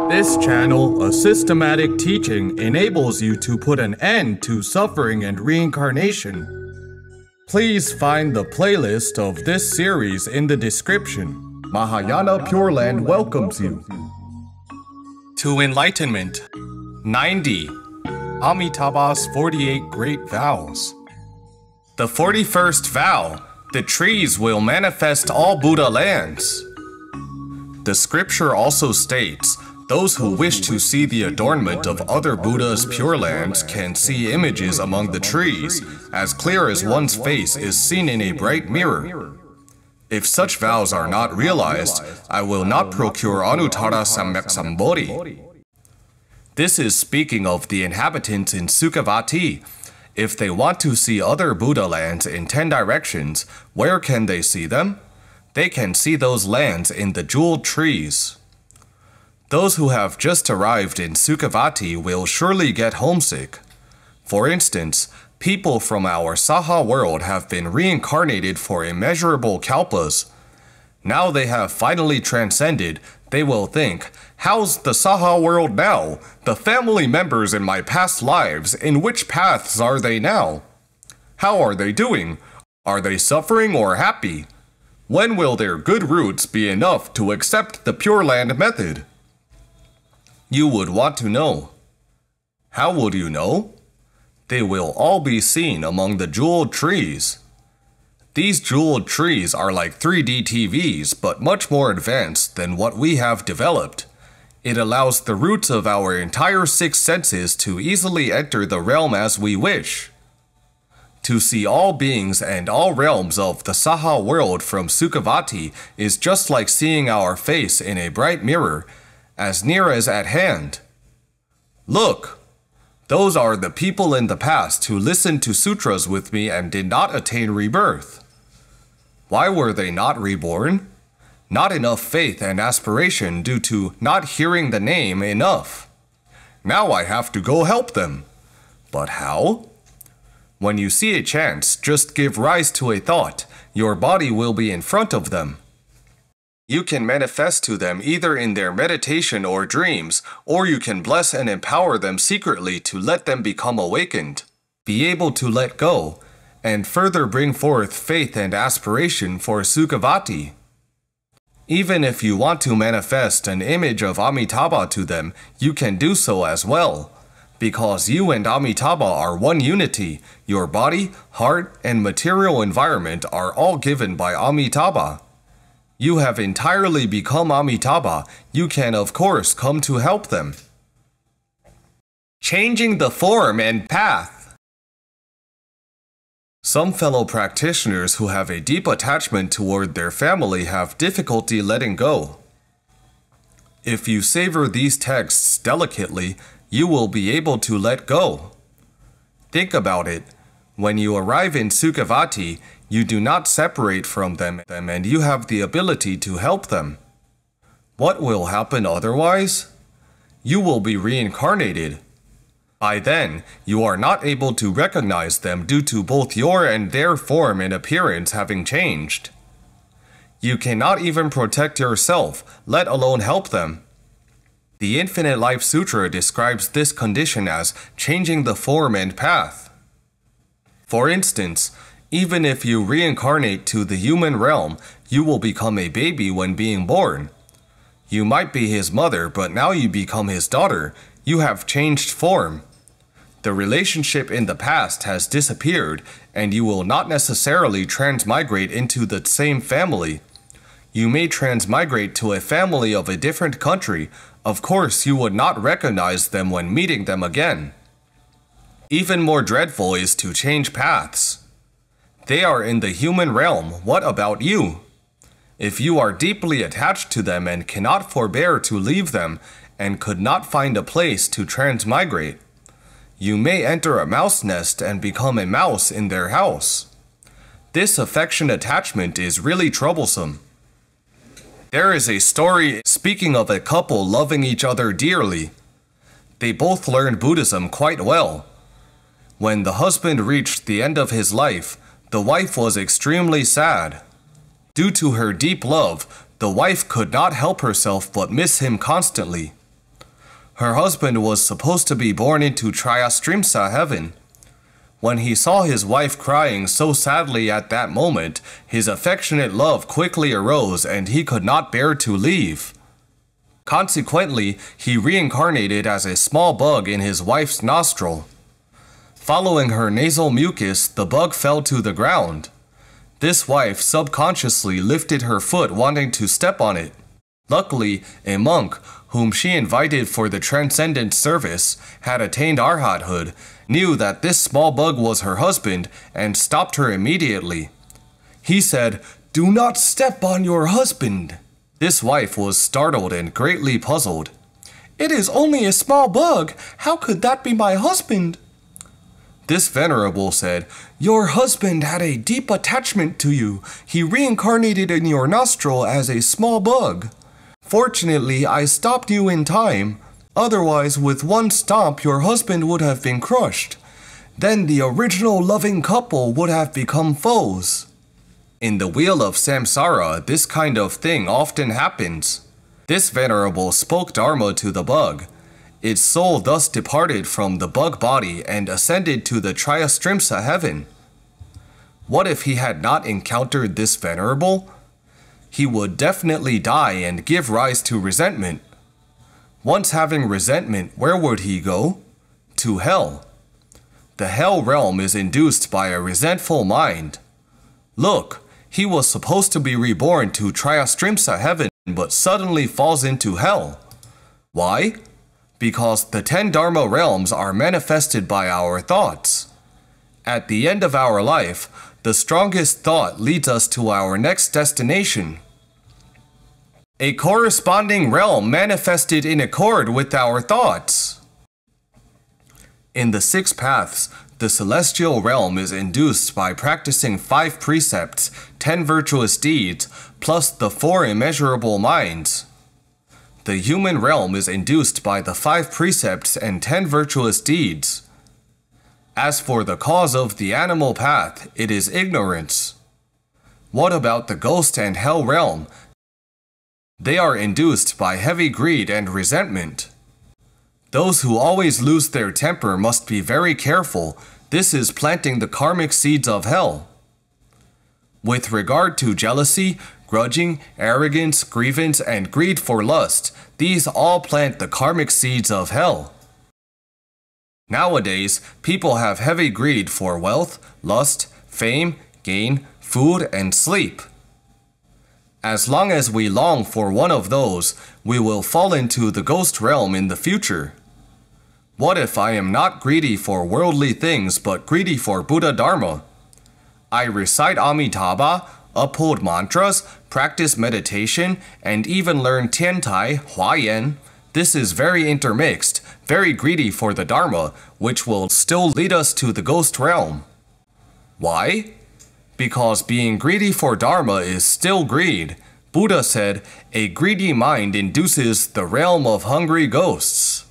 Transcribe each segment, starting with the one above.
This channel, a systematic teaching, enables you to put an end to suffering and reincarnation. Please find the playlist of this series in the description. Mahayana Pure Land welcomes you. To enlightenment. 90. Amitabha's 48 Great Vows. The 41st vow, the trees will manifest all Buddha lands. The scripture also states, those who wish to see the adornment of other Buddha's pure lands can see images among the trees, as clear as one's face is seen in a bright mirror. If such vows are not realized, I will not procure Anuttara Samyak Sambodhi. This is speaking of the inhabitants in Sukhavati. If they want to see other Buddha lands in 10 directions, where can they see them? They can see those lands in the jeweled trees. Those who have just arrived in Sukhavati will surely get homesick. For instance, people from our Saha world have been reincarnated for immeasurable kalpas. Now they have finally transcended, they will think, how's the Saha world now? The family members in my past lives, in which paths are they now? How are they doing? Are they suffering or happy? When will their good roots be enough to accept the Pure Land method? You would want to know. How would you know? They will all be seen among the jeweled trees. These jeweled trees are like 3D TVs, but much more advanced than what we have developed. It allows the roots of our entire 6 senses to easily enter the realm as we wish. To see all beings and all realms of the Saha world from Sukhavati is just like seeing our face in a bright mirror, as near as at hand. Look! Those are the people in the past who listened to sutras with me and did not attain rebirth. Why were they not reborn? Not enough faith and aspiration due to not hearing the name enough. Now I have to go help them. But how? When you see a chance, just give rise to a thought. Your body will be in front of them. You can manifest to them either in their meditation or dreams, or you can bless and empower them secretly to let them become awakened, be able to let go, and further bring forth faith and aspiration for Sukhavati. Even if you want to manifest an image of Amitabha to them, you can do so as well. Because you and Amitabha are one unity, your body, heart, and material environment are all given by Amitabha. You have entirely become Amitabha, you can of course come to help them. Changing the form and path. Some fellow practitioners who have a deep attachment toward their family have difficulty letting go. If you savor these texts delicately, you will be able to let go. Think about it. When you arrive in Sukhavati, you do not separate from them and you have the ability to help them. What will happen otherwise? You will be reincarnated. By then, you are not able to recognize them due to both your and their form and appearance having changed. You cannot even protect yourself, let alone help them. The Infinite Life Sutra describes this condition as changing the form and path. For instance, even if you reincarnate to the human realm, you will become a baby when being born. You might be his mother, but now you become his daughter. You have changed form. The relationship in the past has disappeared, and you will not necessarily transmigrate into the same family. You may transmigrate to a family of a different country. Of course, you would not recognize them when meeting them again. Even more dreadful is to change paths. They are in the human realm, what about you? If you are deeply attached to them and cannot forbear to leave them, and could not find a place to transmigrate, you may enter a mouse nest and become a mouse in their house. This affection attachment is really troublesome. There is a story speaking of a couple loving each other dearly. They both learned Buddhism quite well. When the husband reached the end of his life, the wife was extremely sad. Due to her deep love, the wife could not help herself but miss him constantly. Her husband was supposed to be born into Triastrimsa heaven. When he saw his wife crying so sadly at that moment, his affectionate love quickly arose and he could not bear to leave. Consequently, he reincarnated as a small bug in his wife's nostril. Following her nasal mucus, the bug fell to the ground. This wife subconsciously lifted her foot wanting to step on it. Luckily, a monk, whom she invited for the transcendent service, had attained arhathood, knew that this small bug was her husband, and stopped her immediately. He said, "Do not step on your husband." This wife was startled and greatly puzzled. "It is only a small bug. How could that be my husband?" This venerable said, "Your husband had a deep attachment to you. He reincarnated in your nostril as a small bug. Fortunately, I stopped you in time. Otherwise, with one stomp, your husband would have been crushed. Then the original loving couple would have become foes." In the wheel of samsara, this kind of thing often happens. This venerable spoke Dharma to the bug. Its soul thus departed from the bug body and ascended to the Triastrimsa heaven. What if he had not encountered this venerable? He would definitely die and give rise to resentment. Once having resentment, where would he go? To hell. The hell realm is induced by a resentful mind. Look, he was supposed to be reborn to Triastrimsa heaven, but suddenly falls into hell. Why? Because the 10 Dharma realms are manifested by our thoughts. At the end of our life, the strongest thought leads us to our next destination. A corresponding realm manifested in accord with our thoughts. In the 6 paths, the celestial realm is induced by practicing 5 precepts, 10 virtuous deeds, plus the 4 immeasurable minds. The human realm is induced by the 5 precepts and 10 virtuous deeds. As for the cause of the animal path, it is ignorance. What about the ghost and hell realm? They are induced by heavy greed and resentment. Those who always lose their temper must be very careful. This is planting the karmic seeds of hell. With regard to jealousy, grudging, arrogance, grievance, and greed for lust, these all plant the karmic seeds of hell. Nowadays, people have heavy greed for wealth, lust, fame, gain, food, and sleep. As long as we long for one of those, we will fall into the ghost realm in the future. What if I am not greedy for worldly things but greedy for Buddha Dharma? I recite Amitabha, uphold mantras, practice meditation, and even learn Tiantai, Huayan. This is very intermixed, very greedy for the Dharma, which will still lead us to the ghost realm. Why? Because being greedy for Dharma is still greed. Buddha said, "A greedy mind induces the realm of hungry ghosts."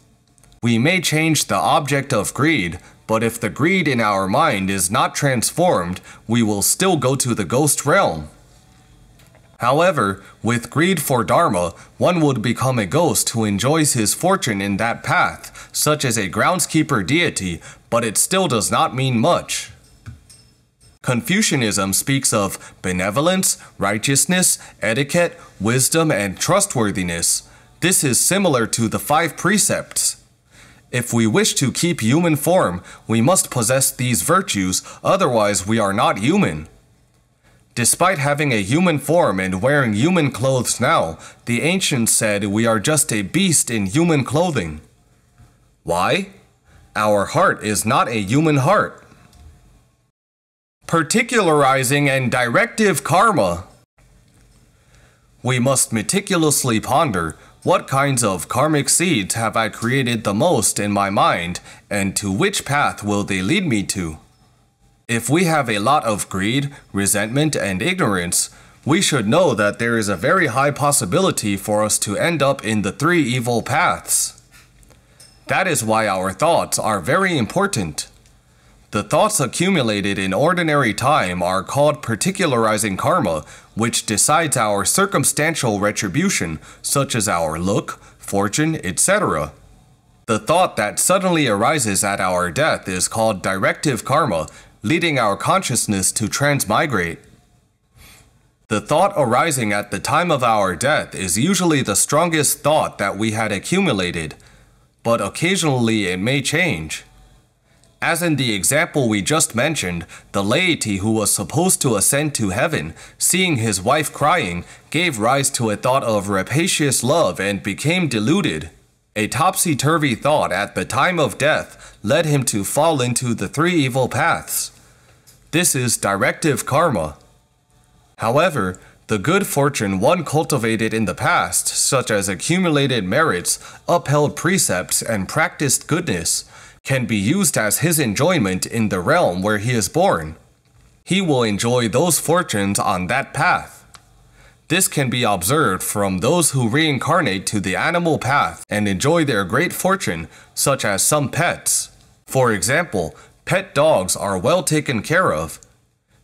We may change the object of greed, but if the greed in our mind is not transformed, we will still go to the ghost realm. However, with greed for Dharma, one would become a ghost who enjoys his fortune in that path, such as a groundskeeper deity, but it still does not mean much. Confucianism speaks of benevolence, righteousness, etiquette, wisdom, and trustworthiness. This is similar to the 5 precepts. If we wish to keep human form, we must possess these virtues, otherwise we are not human. Despite having a human form and wearing human clothes now, the ancients said we are just a beast in human clothing. Why? Our heart is not a human heart. Particularizing and directive karma. We must meticulously ponder, what kinds of karmic seeds have I created the most in my mind, and to which path will they lead me to? If we have a lot of greed, resentment, and ignorance, we should know that there is a very high possibility for us to end up in the 3 evil paths. That is why our thoughts are very important. The thoughts accumulated in ordinary time are called particularizing karma, which decides our circumstantial retribution, such as our look, fortune, etc. The thought that suddenly arises at our death is called directive karma, leading our consciousness to transmigrate. The thought arising at the time of our death is usually the strongest thought that we had accumulated, but occasionally it may change. As in the example we just mentioned, the laity who was supposed to ascend to heaven, seeing his wife crying, gave rise to a thought of rapacious love and became deluded. A topsy-turvy thought at the time of death led him to fall into the three evil paths. This is directive karma. However, the good fortune one cultivated in the past, such as accumulated merits, upheld precepts, and practiced goodness, can be used as his enjoyment in the realm where he is born. He will enjoy those fortunes on that path. This can be observed from those who reincarnate to the animal path and enjoy their great fortune, such as some pets. For example, pet dogs are well taken care of.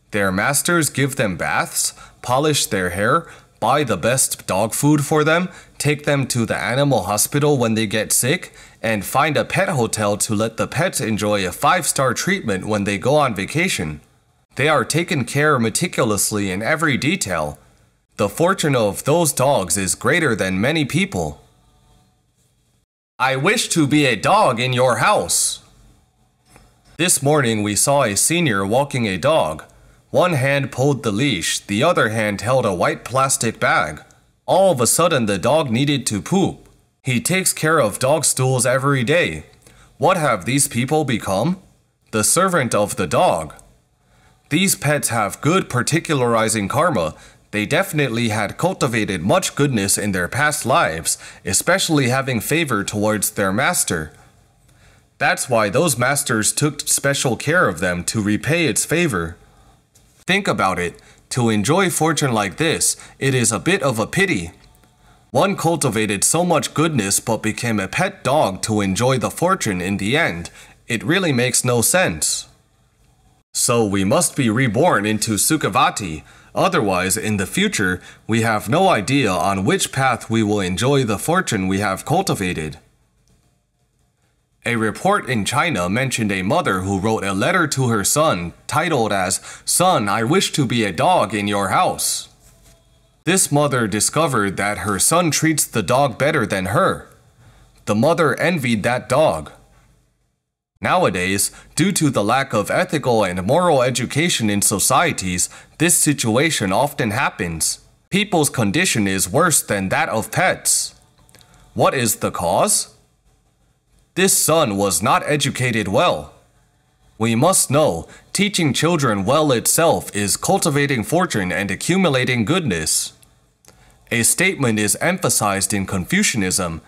Their masters give them baths, polish their hair, buy the best dog food for them, take them to the animal hospital when they get sick, and find a pet hotel to let the pets enjoy a 5-star treatment when they go on vacation. They are taken care meticulously in every detail. The fortune of those dogs is greater than many people. I wish to be a dog in your house. This morning we saw a senior walking a dog. One hand pulled the leash, the other hand held a white plastic bag. All of a sudden the dog needed to poop. He takes care of dog stools every day. What have these people become? The servant of the dog. These pets have good particularizing karma. They definitely had cultivated much goodness in their past lives, especially having favor towards their master. That's why those masters took special care of them to repay its favor. Think about it. To enjoy fortune like this, it is a bit of a pity. One cultivated so much goodness but became a pet dog to enjoy the fortune in the end. It really makes no sense. So we must be reborn into Sukhavati. Otherwise, in the future, we have no idea on which path we will enjoy the fortune we have cultivated. A report in China mentioned a mother who wrote a letter to her son titled as, "Son, I wish to be a dog in your house." This mother discovered that her son treats the dog better than her. The mother envied that dog. Nowadays, due to the lack of ethical and moral education in societies, this situation often happens. People's condition is worse than that of pets. What is the cause? This son was not educated well. We must know, teaching children well itself is cultivating fortune and accumulating goodness. A statement is emphasized in Confucianism: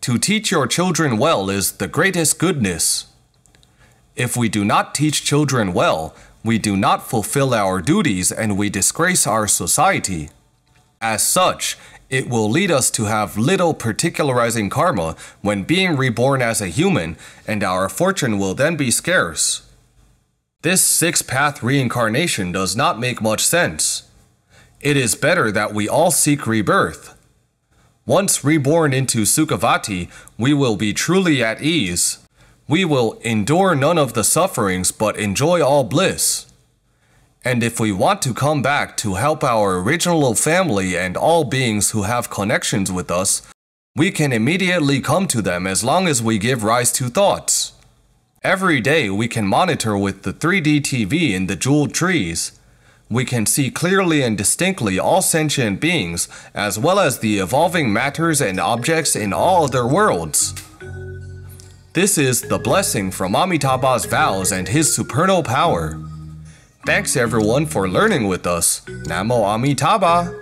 to teach your children well is the greatest goodness. If we do not teach children well, we do not fulfill our duties and we disgrace our society. As such, it will lead us to have little particularizing karma when being reborn as a human, and our fortune will then be scarce. This 6-path reincarnation does not make much sense. It is better that we all seek rebirth. Once reborn into Sukhavati, we will be truly at ease. We will endure none of the sufferings but enjoy all bliss. And if we want to come back to help our original family and all beings who have connections with us, we can immediately come to them as long as we give rise to thoughts. Every day we can monitor with the 3D TV in the jeweled trees. We can see clearly and distinctly all sentient beings, as well as the evolving matters and objects in all other worlds. This is the blessing from Amitabha's vows and his supernal power. Thanks everyone for learning with us. Namo Amitabha!